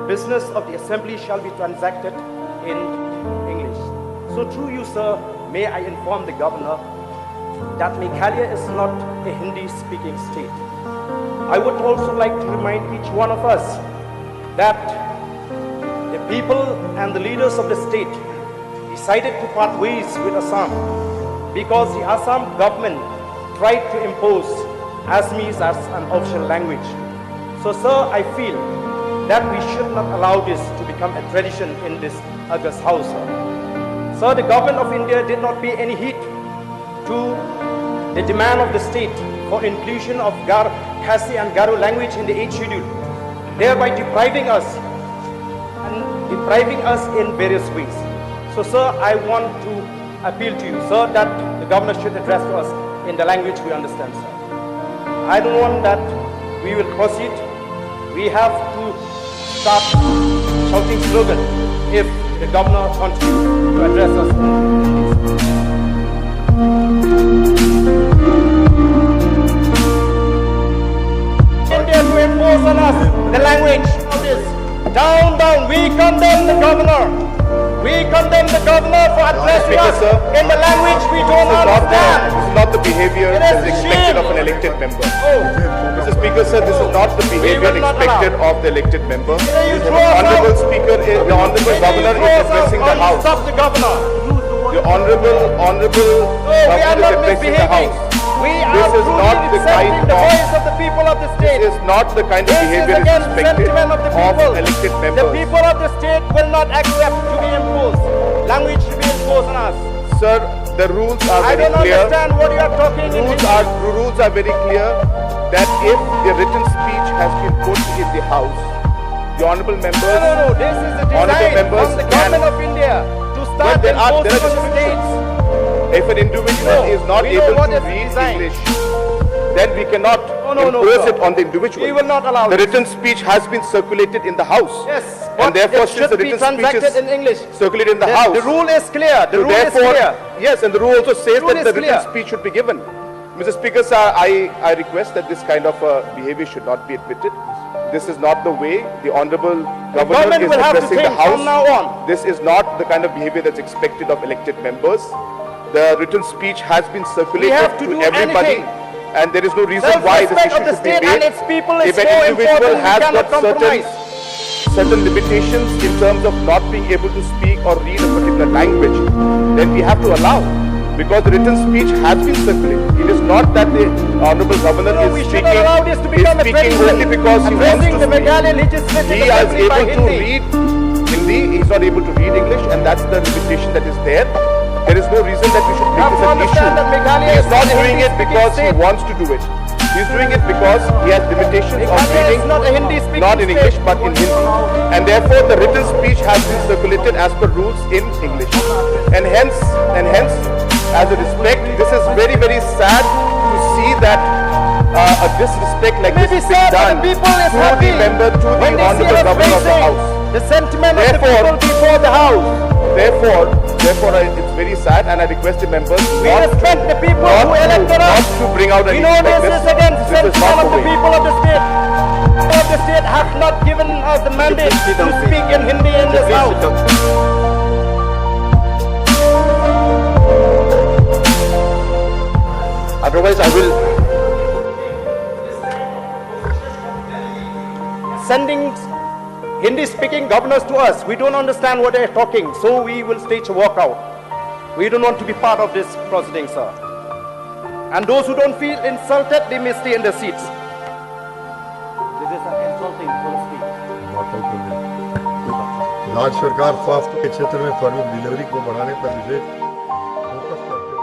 business of the assembly shall be transacted in English. So through you, sir, may I inform the governor that Meghalaya is not a Hindi-speaking state. I would also like to remind each one of us that the people and the leaders of the state decided to part ways with Assam because the Assam government tried to impose Assamese as an official language. So, sir, I feel that we should not allow this to become a tradition in this August House, sir. Sir, the government of India did not pay any heed to the demand of the state for inclusion of Ri-Khasi and Garo language in the 8th schedule, thereby depriving us in various ways. So, sir, I want to appeal to you, sir, that the governor should address to us in the language we understand, sir. I don't want that we will proceed. We have to start shouting slogan if the governor continues to address us in this. India to impose on us the language of this. Down, down. We condemn the governor. We condemn the governor for addressing us in the language we don't understand. This is not the behavior that is expected of an elected member. Mr. Speaker, sir, this is not the behavior expected of the elected member. The Honourable Speaker, the Honourable Governor is addressing the House. Stop the governor. The Honourable Governor is addressing the House. This is not the kind of voice of the people of the state. This is not the kind of behavior expected of elected members. The people of the state will not accept to be imposed. Language to be imposed on us. Sir, the rules are very clear. I don't understand what you are talking about. Rules are very clear that if the written speech has been put in the House, the honourable members... No, this is a design from the government of India to start imposing on the states. If an individual is not able to read English, then we cannot impose it on the individual. We will not allow the written speech has been circulated in the House. Yes, and therefore it should be transacted in English. Circulated in the House. The rule is clear. The rule is clear. Yes, and the rule also says that the written speech should be given. Mr. Speaker, sir, I request that this kind of behavior should not be admitted. This is not the way the Honourable Governor is addressing the House. From now on. This is not the kind of behavior that's expected of elected members. The written speech has been circulated to everybody, and there is no reason why this issue should be made. If an individual has got certain limitations in terms of not being able to speak or read a particular language, then we have to allow, because the written speech has been circulated. It is not that the Honourable Governor is speaking only because he wants to speak. He is able to read Hindi, he is not able to read English, and that's the limitation that is there. There is no reason that we should make this an issue. He is not doing it because he wants to do it. He is doing it because he has limitations of reading, not in English but in Hindi. And therefore the written speech has been circulated as per rules in English. And hence, as a respect, this is very, very sad to see that a disrespect like this is being done to the member, to the Honourable Governor of the House. The sentiment of the people before the House. Therefore, it's very sad, and I request the members not to bring out an issue like this. This is against the sentiment of the people of the state. The state have not given us the mandate to speak in Hindi in this House. Otherwise, I will... Sending Hindi-speaking governors to us, we don't understand what they're talking, so we will stage a walkout. We don't want to be part of this proceeding, sir. And those who don't feel insulted, they may stay in their seats. This is an insulting, so to speak. राज्य सरकार स्वास्थ्य के क्षेत्र में firm delivery को बढ़ाने पर विशेष focus करते हैं।